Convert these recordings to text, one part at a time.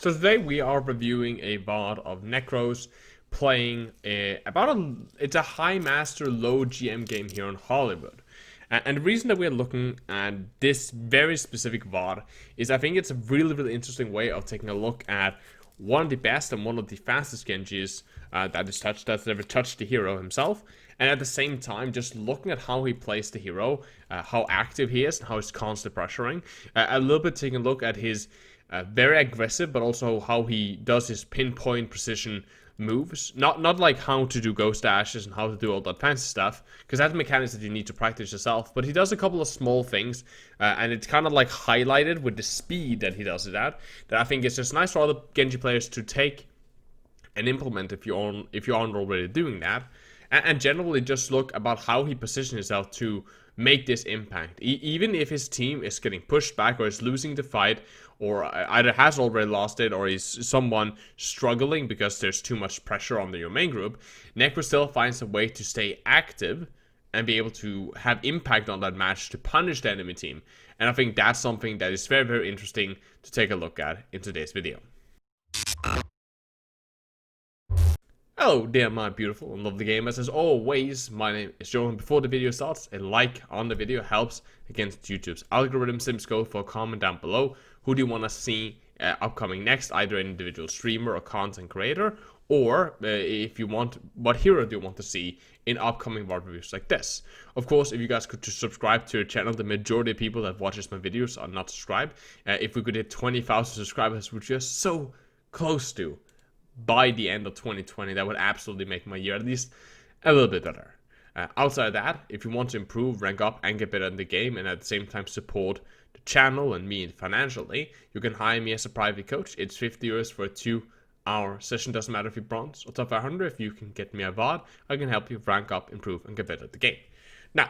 So today we are reviewing a VOD of Necros playing it's a high master low GM game here in Hollywood. And the reason that we're looking at this very specific VOD is I think it's a really interesting way of taking a look at one of the best and one of the fastest Genjis that's ever touched the hero himself. And at the same time, just looking at how he plays the hero, how active he is, and how he's constantly pressuring. A little bit taking a look at his very aggressive, but also how he does his pinpoint precision moves. Not like how to do ghost dashes and how to do all that fancy stuff, because that's mechanics that you need to practice yourself. But he does a couple of small things, and it's kind of like highlighted with the speed that he does it at. That I think is just nice for other Genji players to take and implement if you aren't already doing that. And generally just look about how he positions himself to make this impact. Even if his team is getting pushed back or is losing the fight, or either has already lost it, or is someone struggling because there's too much pressure on your main group, Necros still finds a way to stay active and be able to have impact on that match to punish the enemy team. And I think that's something that is very interesting to take a look at in today's video. Hello there my beautiful and lovely gamers, as always, my name is Jonal. Before the video starts, a like on the video helps against YouTube's algorithm. Sims go for a comment down below. Who do you want to see upcoming next, either an individual streamer or content creator, or if you want, what hero do you want to see in upcoming VOD reviews like this? Of course, if you guys could just subscribe to your channel, the majority of people that watches my videos are not subscribed. If we could hit 20,000 subscribers, which we are so close to, by the end of 2020, that would absolutely make my year at least a little bit better. Outside of that, if you want to improve, rank up, and get better in the game, and at the same time support the channel and me financially, you can hire me as a private coach. It's 50 euros for a 2-hour session. Doesn't matter if you're bronze or top 500. If you can get me a VOD, I can help you rank up, improve, and get better at the game. Now,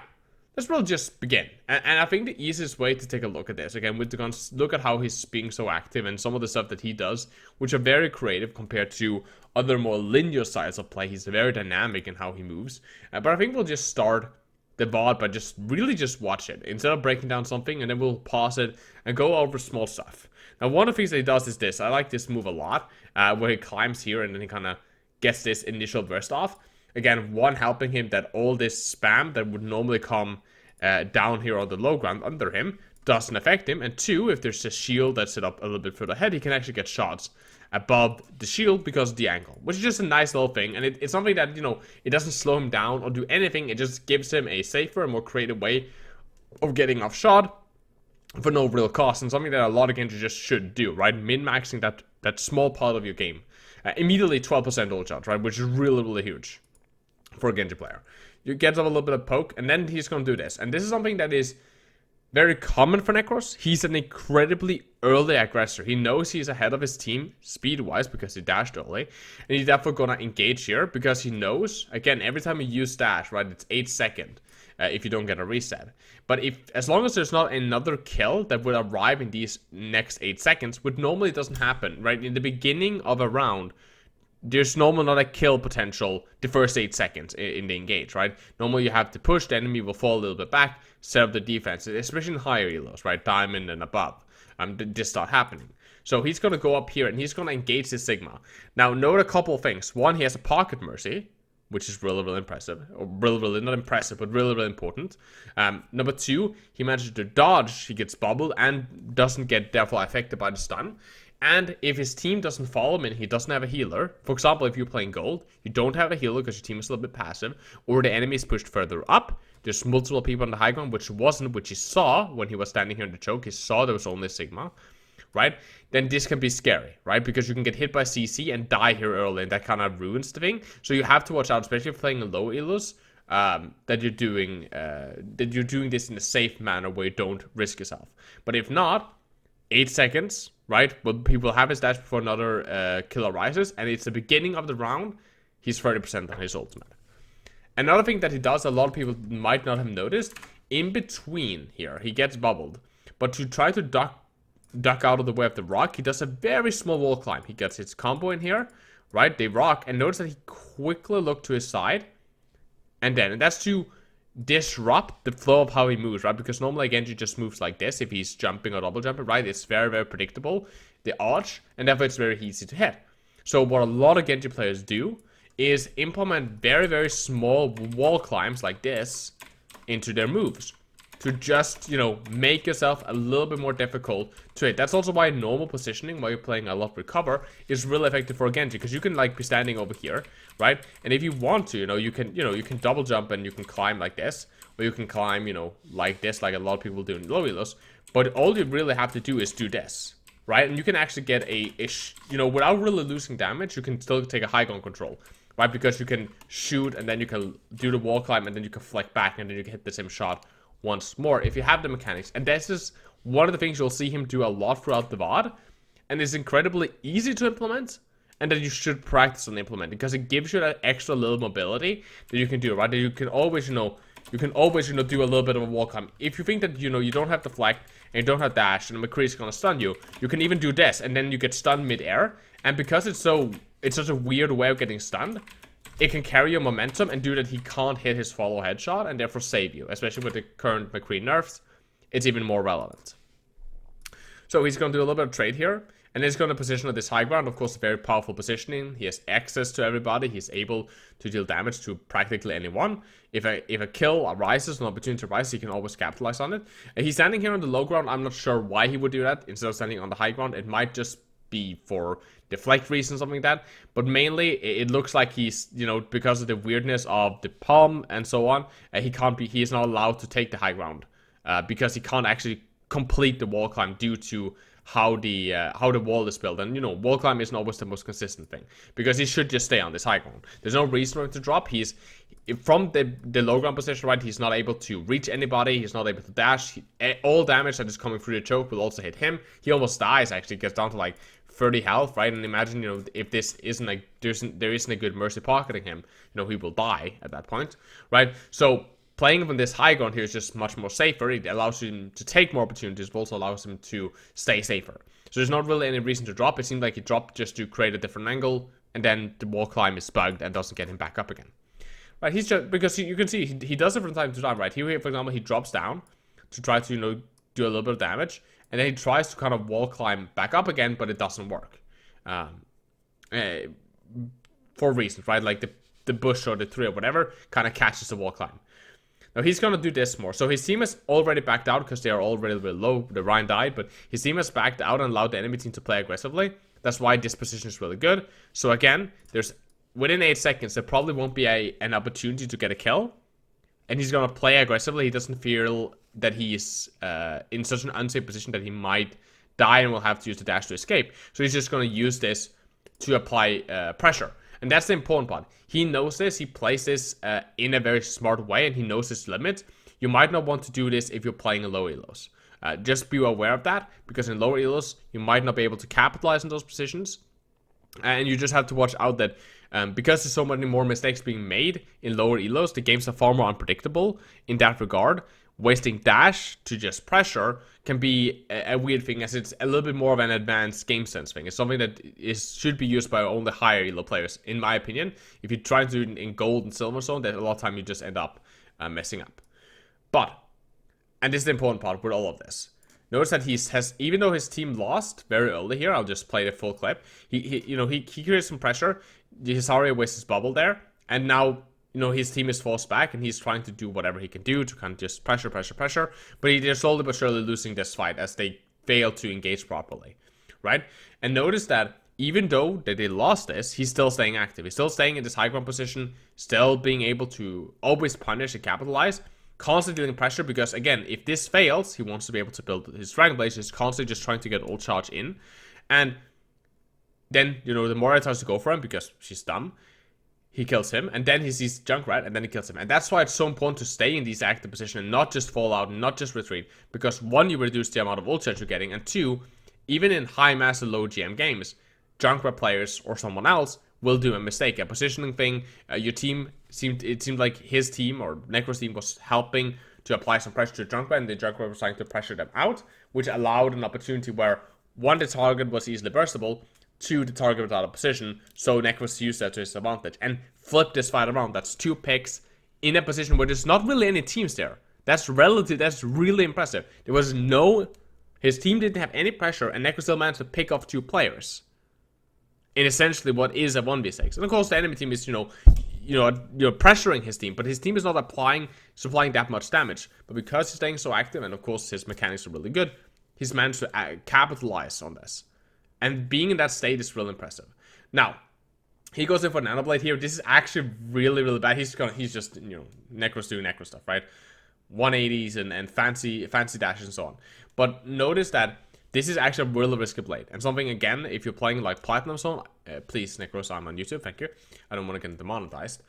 let's really just begin. And I think the easiest way to take a look at this, again, we're going to look at how he's being so active and some of the stuff that he does, which are very creative compared to other more linear styles of play. He's very dynamic in how he moves. But I think we'll just start the VOD by just watch it instead of breaking down something, and then we'll pause it and go over small stuff. Now, one of the things that he does is this. I like this move a lot, where he climbs here and then he kind of gets this initial burst off. Again, one, helping him that all this spam that would normally come down here on the low ground under him doesn't affect him. And two, if there's a shield that's set up a little bit further ahead, he can actually get shots above the shield because of the angle, which is just a nice little thing. And it's something that, it doesn't slow him down or do anything. It just gives him a safer and more creative way of getting off shot for no real cost, and something that a lot of Genji just should do, right? Min-maxing that small part of your game. Immediately 12% ult shots, right? Which is really huge for a Genji player. You get a little bit of poke, and then he's going to do this. And this is something that is very common for Necros. He's an incredibly early aggressor. He knows he's ahead of his team speed-wise because he dashed early. And he's definitely going to engage here because he knows, again, every time you use dash, right, it's 8 seconds if you don't get a reset. But as long as there's not another kill that will arrive in these next 8 seconds, which normally doesn't happen, right? In the beginning of a round, there's normally not a kill potential the first 8 seconds in the engage, right? Normally you have to push, the enemy will fall a little bit back, set up the defense, especially in higher elos, right? Diamond and above. This start happening. So he's going to go up here and he's going to engage this Sigma. Now, note a couple of things. One, he has a pocket mercy, which is really impressive. Or really not impressive, but really important. Number two, he manages to dodge. He gets bubbled and doesn't get therefore affected by the stun. And if his team doesn't follow him and he doesn't have a healer, for example, if you're playing gold, you don't have a healer because your team is a little bit passive, or the enemy is pushed further up, there's multiple people on the high ground, which he saw when he was standing here in the choke. He saw there was only Sigma, right? Then this can be scary, right? Because you can get hit by CC and die here early, and that kind of ruins the thing. So you have to watch out, especially if you're playing in low elos, that you're doing this in a safe manner where you don't risk yourself. But if not, 8 seconds, right? Well, people have his dash before another kill arises, and it's the beginning of the round. He's 30% on his ultimate. Another thing that he does, a lot of people might not have noticed, in between here, he gets bubbled. But to try to duck out of the way of the rock, he does a very small wall climb. He gets his combo in here, right? They rock, and notice that he quickly looked to his side. And that's to disrupt the flow of how he moves, right? Because normally Genji just moves like this if he's jumping or double jumping, right? It's very predictable. the arch, and therefore it's very easy to hit. So what a lot of Genji players do is implement very, very small wall climbs like this into their moves to just, you know, make yourself a little bit more difficult to hit. That's also why normal positioning, while you're playing a lot with cover, is really effective for Genji, because you can like be standing over here, right? And if you want to, you can double jump and you can climb like this, or you can climb, you know, like this, like a lot of people do in low elos. But all you really have to do is do this, right? And you can actually get you know, without really losing damage, you can still take a high ground control, right? Because you can shoot and then you can do the wall climb and then you can flick back and then you can hit the same shot once more if you have the mechanics. And this is one of the things you'll see him do a lot throughout the VOD, and it's incredibly easy to implement, and that you should practice on implementing, because it gives you that extra little mobility that you can do, right? That you can always, you know, do a little bit of a wall climb. If you think that, you know, you don't have the flag and you don't have dash and McCree is gonna stun you, you can even do this and then you get stunned mid-air. And because it's such a weird way of getting stunned, it can carry your momentum and do that he can't hit his follow headshot and therefore save you. Especially with the current McCree nerfs, it's even more relevant. So he's going to do a little bit of trade here, and he's going to position at this high ground. Of course, very powerful positioning. He has access to everybody. He's able to deal damage to practically anyone. If a kill arises, an opportunity arises, he can always capitalize on it. And he's standing here on the low ground. I'm not sure why he would do that instead of standing on the high ground. It might just be for deflect reasons, something like that. But mainly, it looks like he's, you know, because of the weirdness of the palm and so on, he is not allowed to take the high ground because he can't actually complete the wall climb due to how the wall is built. And, you know, wall climb isn't always the most consistent thing, because he should just stay on this high ground. There's no reason for him to drop. He's from the low ground position, right? He's not able to reach anybody. He's not able to dash. All damage that is coming through the choke will also hit him. He almost dies, actually, gets down to like 30 health, right? And imagine, you know, if this isn't like, there isn't a good mercy pocketing him, you know, he will die at that point, right? So playing from this high ground here is just much more safer. It allows him to take more opportunities, but also allows him to stay safer. So there's not really any reason to drop. It seemed like he dropped just to create a different angle, and then the wall climb is bugged and doesn't get him back up again. Right? He's just, because you can see he does it from time to time, right? Here, for example, he drops down to try to, you know, do a little bit of damage, and then he tries to kind of wall climb back up again, but it doesn't work. For reasons, right? Like the bush or the tree or whatever kind of catches the wall climb. Now he's going to do this more. So his team has already backed out because they are already really low. The Ryan died, but his team has backed out and allowed the enemy team to play aggressively. That's why this position is really good. So again, within 8 seconds, there probably won't be an opportunity to get a kill. And he's going to play aggressively. He doesn't feel that he's in such an unsafe position that he might die and will have to use the dash to escape. So he's just going to use this to apply pressure. And that's the important part. He knows this. He plays this in a very smart way, and he knows his limit. You might not want to do this if you're playing in low elos. Just be aware of that, because in lower elos, you might not be able to capitalize on those positions. And you just have to watch out that because there's so many more mistakes being made in lower elos, the games are far more unpredictable in that regard. Wasting dash to just pressure can be a weird thing, as it's a little bit more of an advanced game sense thing. It's something that should be used by only higher elo players, in my opinion. If you try to do it in gold and silver zone, then a lot of time you just end up messing up. But, and this is the important part with all of this, notice that even though his team lost very early here, I'll just play the full clip. He creates some pressure. Hisaria wastes his bubble there, and now, you know, his team is forced back, and he's trying to do whatever he can do to kind of just pressure. But they're slowly but surely losing this fight as they fail to engage properly, right? And notice that even though they lost this, he's still staying active. He's still staying in this high ground position, still being able to always punish and capitalize, constantly dealing pressure, because, again, if this fails, he wants to be able to build his Dragon Blade. He's constantly just trying to get ult charge in. And then, you know, the Moira tries to go for him because she's dumb. He kills him, and then he sees Junkrat, and then he kills him. And that's why it's so important to stay in these active positions and not just fall out and not just retreat. Because one, you reduce the amount of ult charge you're getting, and two, even in high master, low GM games, Junkrat players or someone else will do a mistake, a positioning thing. Your team seemed like his team or Necros team was helping to apply some pressure to Junkrat, and the Junkrat was trying to pressure them out, which allowed an opportunity where, one, the target was easily burstable, to the target without a position, so Necros used that to his advantage and flipped this fight around. That's 2 picks in a position where there's not really any teams there. That's really impressive. There was no His team didn't have any pressure, and Necros still managed to pick off 2 players in essentially what is a 1v6. And of course, the enemy team is, pressuring his team, but his team is not supplying that much damage. But because he's staying so active, and of course his mechanics are really good, he's managed to capitalize on this. And being in that state is really impressive. Now, he goes in for Nano Blade here. This is actually really, really bad. He's just, Necros doing Necro stuff, right? 180s and fancy dashes and so on. But notice that this is actually a really risky blade. And something, again, if you're playing like Platinum Zone, please, Necros, I'm on YouTube, thank you. I don't want to get demonetized.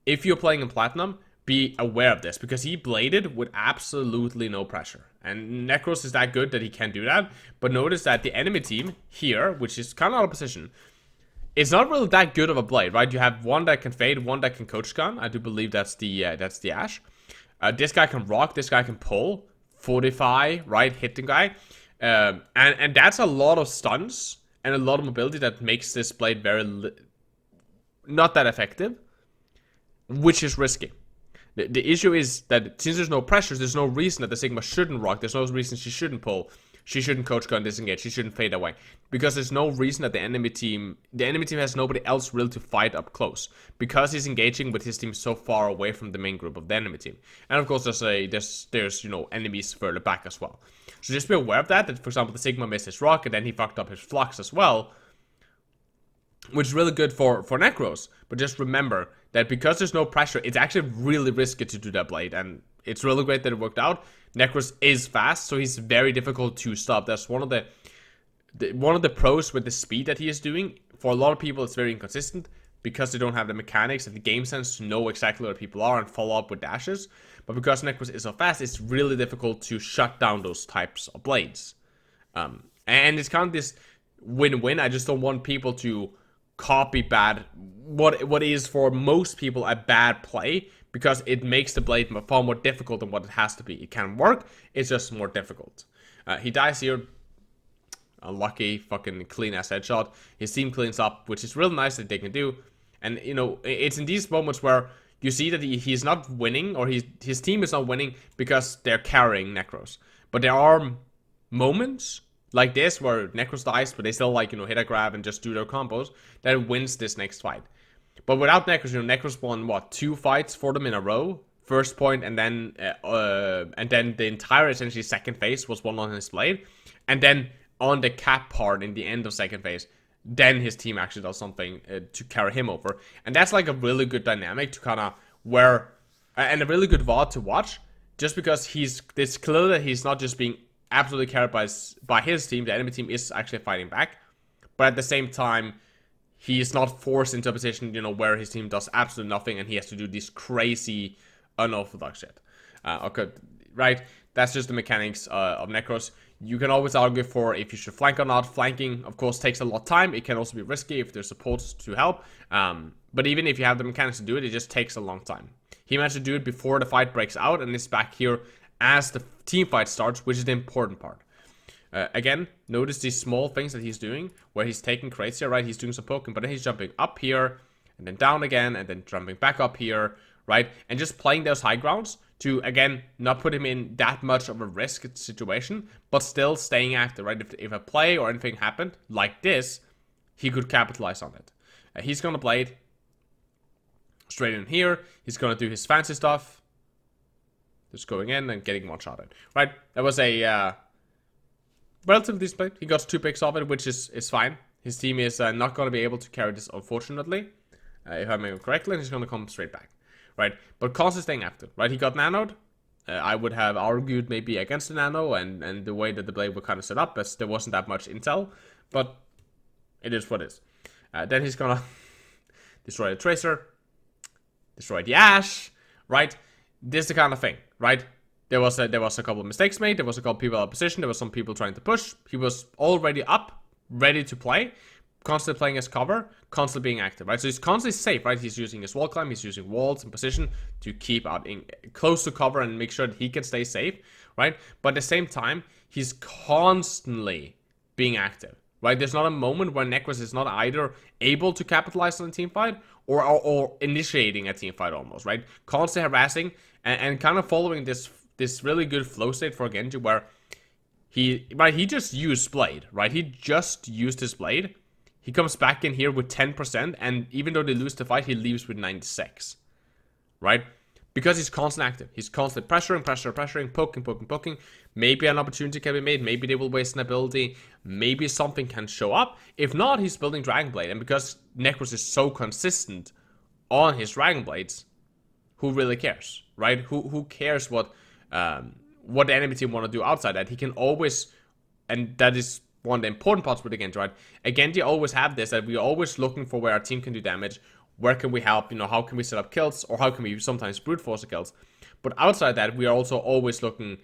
If you're playing in Platinum, be aware of this, because he bladed with absolutely no pressure. And Necros is that good that he can do that. But notice that the enemy team here, which is kind of out of position, it's not really that good of a blade, right? You have one that can fade, one that can coach gun. I do believe that's the Ash. This guy can rock, this guy can pull, fortify, right? Hit the guy. And that's a lot of stuns and a lot of mobility that makes this blade not that effective, which is risky. The issue is that since there's no pressures, there's no reason that the Sigma shouldn't rock. There's no reason she shouldn't pull. She shouldn't coach gun disengage. She shouldn't fade away. Because there's no reason that the enemy team has nobody else really to fight up close. Because he's engaging with his team so far away from the main group of the enemy team. And of course there's enemies further back as well. So just be aware of that for example the Sigma missed his rock and then he fucked up his flux as well. Which is really good for Necros. But just remember that because there's no pressure, it's actually really risky to do that blade. And it's really great that it worked out. Necros is fast, so he's very difficult to stop. That's one of the pros with the speed that he is doing. For a lot of people, it's very inconsistent because they don't have the mechanics and the game sense to know exactly where people are and follow up with dashes. But because Necros is so fast, it's really difficult to shut down those types of blades. And it's kind of this win-win. I just don't want people to copy what is for most people a bad play, because it makes the blade far more difficult than what it has to be. It can work, it's just more difficult. He dies here. Unlucky, fucking clean ass headshot. His team cleans up, which is real nice that they can do. And, it's in these moments where you see that he's not winning, or his team is not winning because they're carrying Necros. But there are moments like this where Necros dies, but they still hit a grab and just do their combos, that wins this next fight. But without Necros, Necros won 2 fights for them in a row. First point, and then the entire essentially second phase was won on his blade, and then on the cap part in the end of second phase, then his team actually does something to carry him over, and that's like a really good dynamic to kind of and a really good VOD to watch, just because it's clear that he's not just being absolutely carried by his team. The enemy team is actually fighting back, but at the same time, he is not forced into a position, where his team does absolutely nothing and he has to do this crazy, unorthodox shit. Okay, right? That's just the mechanics of Necros. You can always argue for if you should flank or not. Flanking, of course, takes a lot of time. It can also be risky if there's support to help. But even if you have the mechanics to do it, it just takes a long time. He managed to do it before the fight breaks out and is back here as the team fight starts, which is the important part. Again, notice these small things that he's doing, where he's taking crates here, right? He's doing some poking, but then he's jumping up here, and then down again, and then jumping back up here, right? And just playing those high grounds to, again, not put him in that much of a risk situation, but still staying active, right? If a play or anything happened like this, he could capitalize on it. He's going to blade straight in here. He's going to do his fancy stuff. Just going in and getting one shot at, right? That was a relatively display. He got 2 picks off it, which is fine. His team is not going to be able to carry this, unfortunately. If I remember correctly, he's going to come straight back, right? But constantly staying active, right? He got nanoed. I would have argued maybe against the nano and the way that the blade was kind of set up, as there wasn't that much intel, but it is what it is. Then he's going to destroy the Tracer, destroy the Ash, right? This is the kind of thing, right? There was a couple of mistakes made. There was a couple people out of position. There was some people trying to push. He was already up, ready to play, constantly playing his cover, constantly being active, right? So he's constantly safe, right? He's using his wall climb. He's using walls in position to keep out close to cover and make sure that he can stay safe, right? But at the same time, he's constantly being active, right? There's not a moment where Necros is not either able to capitalize on a team fight or initiating a team fight almost, right? Constantly harassing and kind of following this really good flow state for Genji, where He just used blade, right? He just used his blade. He comes back in here with 10%, and even though they lose the fight, he leaves with 96, right? Because he's constantly active. He's constantly pressuring, poking. Maybe an opportunity can be made. Maybe they will waste an ability. Maybe something can show up. If not, he's building Dragon Blade. And because Necros is so consistent on his Dragon Blades, who really cares, right? Who cares what the enemy team want to do outside that? He can always, and that is one of the important parts with the Genji, right? Again, they always have this, that we're always looking for where our team can do damage. Where can we help? How can we set up kills? Or how can we sometimes brute force the kills? But outside that, we are also always looking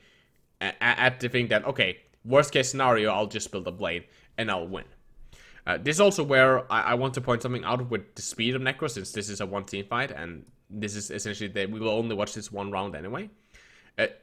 at the thing that, okay, worst case scenario, I'll just build a blade and I'll win. This is also where I want to point something out with the speed of Necros, since this is a one team fight, and this is essentially that we will only watch this one round anyway.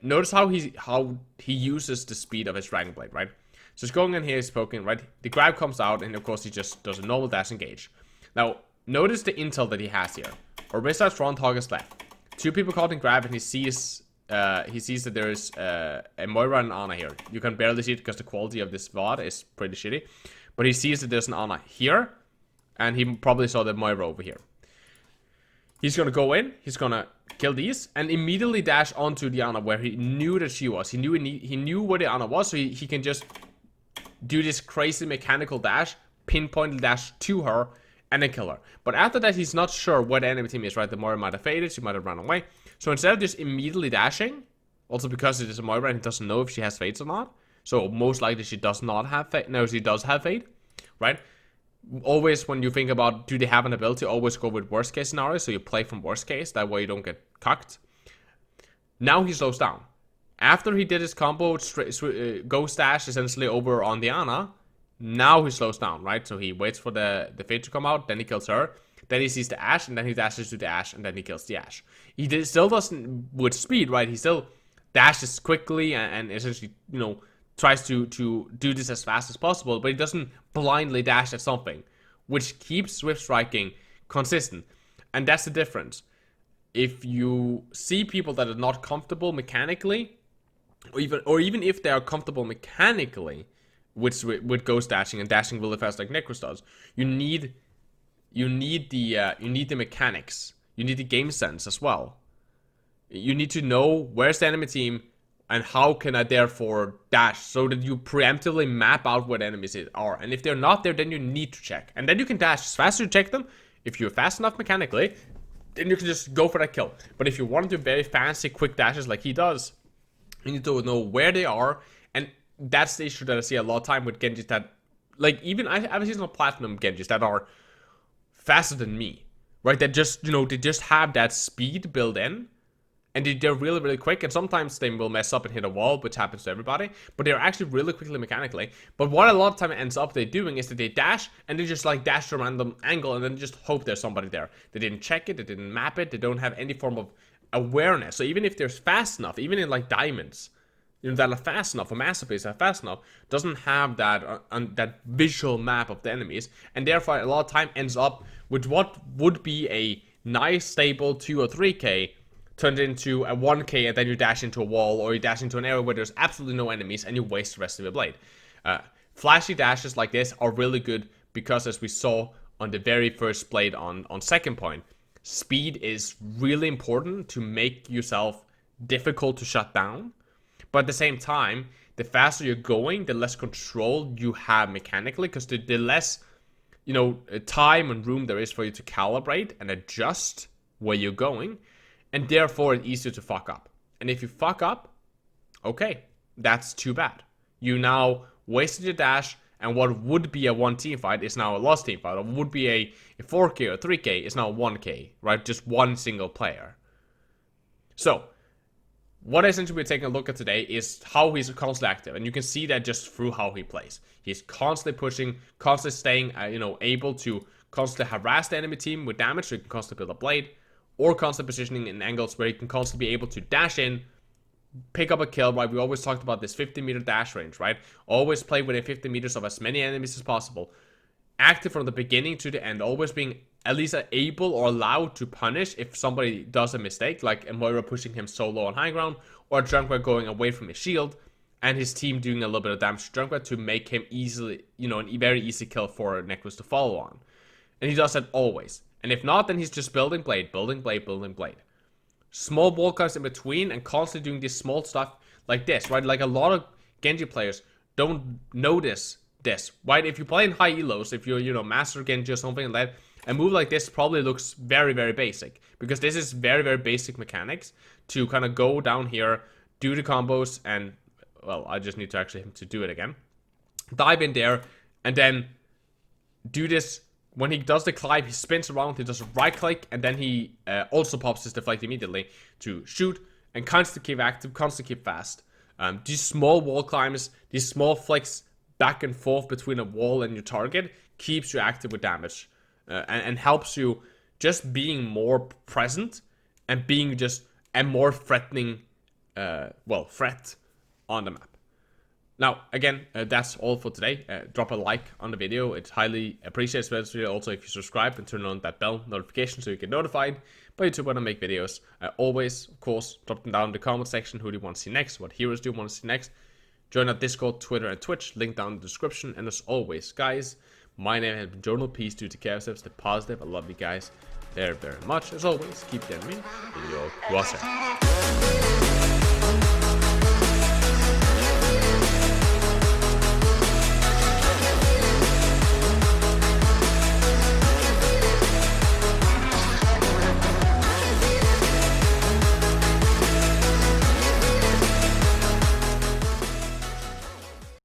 Notice how he uses the speed of his Dragon Blade, right? So he's going in here, he's poking, right? The grab comes out, and of course he just does a normal dash engage. Now, notice the intel that he has here. Orisa front, Hog's left. Two people caught in grab, and he sees that there is a Moira and Ana here. You can barely see it because the quality of this VOD is pretty shitty. But he sees that there's an Ana here, and he probably saw the Moira over here. He's gonna go in, he's gonna kill these, and immediately dash onto the Ana where he knew that she was. He knew where the Ana was, so he can just do this crazy mechanical dash, pinpoint dash to her, and then kill her. But after that, he's not sure where the enemy team is, right? The Moira might have faded, she might have run away. So instead of just immediately dashing, also because it is a Moira and he doesn't know if she has fades or not, so most likely she does not have fade. No, she does have fade, right? Always when you think about do they have an ability, always go with worst case scenario, so you play from worst case, that way you don't get cucked. Now he slows down. After he did his combo, ghost dash essentially over on the Ana, now he slows down, right? So he waits for the fade to come out, then he kills her, then he sees the Ashe, and then he dashes to the Ashe, and then he kills the Ashe. Still doesn't, with speed, right? He still dashes quickly and essentially, tries to do this as fast as possible, but he doesn't blindly dash at something, which keeps Swift striking consistent. And that's the difference. If you see people that are not comfortable mechanically, or even if they are comfortable mechanically with ghost dashing and dashing really fast like Necros does, you need the mechanics. You need the game sense as well. You need to know where's the enemy team and how can I therefore dash so that you preemptively map out where the enemies are. And if they're not there, then you need to check. And then you can dash as fast as you check them. If you're fast enough mechanically, then you can just go for that kill. But if you want to do very fancy quick dashes like he does, you need to know where they are. And that's the issue that I see a lot of time with Genjis that, like, even I've seen some platinum Genjis that are faster than me, right? That just, they just have that speed built in. And they're really, really quick, and sometimes they will mess up and hit a wall, which happens to everybody, but they're actually really quickly mechanically. But what a lot of time ends up they doing is that they dash, and they just dash to a random angle, and then just hope there's somebody there. They didn't check it, they didn't map it, they don't have any form of awareness. So even if they're fast enough, even in diamonds, that are fast enough, or masterpiece are fast enough, doesn't have that visual map of the enemies, and therefore a lot of time ends up with what would be a nice, stable 2 or 3k, turned into a 1k, and then you dash into a wall, or you dash into an area where there's absolutely no enemies, and you waste the rest of your blade. Flashy dashes like this are really good, because as we saw on the very first blade on second point, speed is really important to make yourself difficult to shut down. But at the same time, the faster you're going, the less control you have mechanically, because the less, time and room there is for you to calibrate and adjust where you're going. And therefore, it's easier to fuck up. And if you fuck up, okay, that's too bad. You now wasted your dash, and what would be a 1-team fight is now a lost team fight. Or would be a 4k or 3k is now 1k, right? Just one single player. So, what essentially we're taking a look at today is how he's constantly active. And you can see that just through how he plays. He's constantly pushing, constantly staying, able to constantly harass the enemy team with damage, so he can constantly build a blade. Or constant positioning in angles where you can constantly be able to dash in, pick up a kill, right? We always talked about this 50-meter dash range, right? Always play within 50 meters of as many enemies as possible. Active from the beginning to the end, always being at least able or allowed to punish if somebody does a mistake, like a Moira pushing him so low on high ground, or a Junkrat going away from his shield, and his team doing a little bit of damage to Junkrat to make him easily, a very easy kill for Necros to follow on. And he does that always. And if not, then he's just building blade, building blade, building blade. Small wall climbs in between and constantly doing this small stuff like this, right? Like a lot of Genji players don't notice this, right? If you play in high elos, if you're, master Genji or something like that, a move like this probably looks very, very basic. Because this is very, very basic mechanics to kind of go down here, do the combos, and, well, I just need to actually to do it again. Dive in there, and then do this. When he does the climb, he spins around, he does a right click, and then he also pops his deflect immediately to shoot and constantly keep active, constantly keep fast. These small wall climbs, these small flicks back and forth between a wall and your target keeps you active with damage and helps you just being more present and being just a more threatening, threat on the map. Now, again, that's all for today. Drop a like on the video. It's highly appreciated, especially also if you subscribe and turn on that bell notification so you get notified by YouTube when I make videos. Always, of course, drop them down in the comment section. Who do you want to see next? What heroes do you want to see next? Join our Discord, Twitter, and Twitch. Link down in the description. And as always, guys, my name has been Jonal. Peace to the care steps, the positive. I love you guys very, very much. As always, keep the enemy in your crosshair.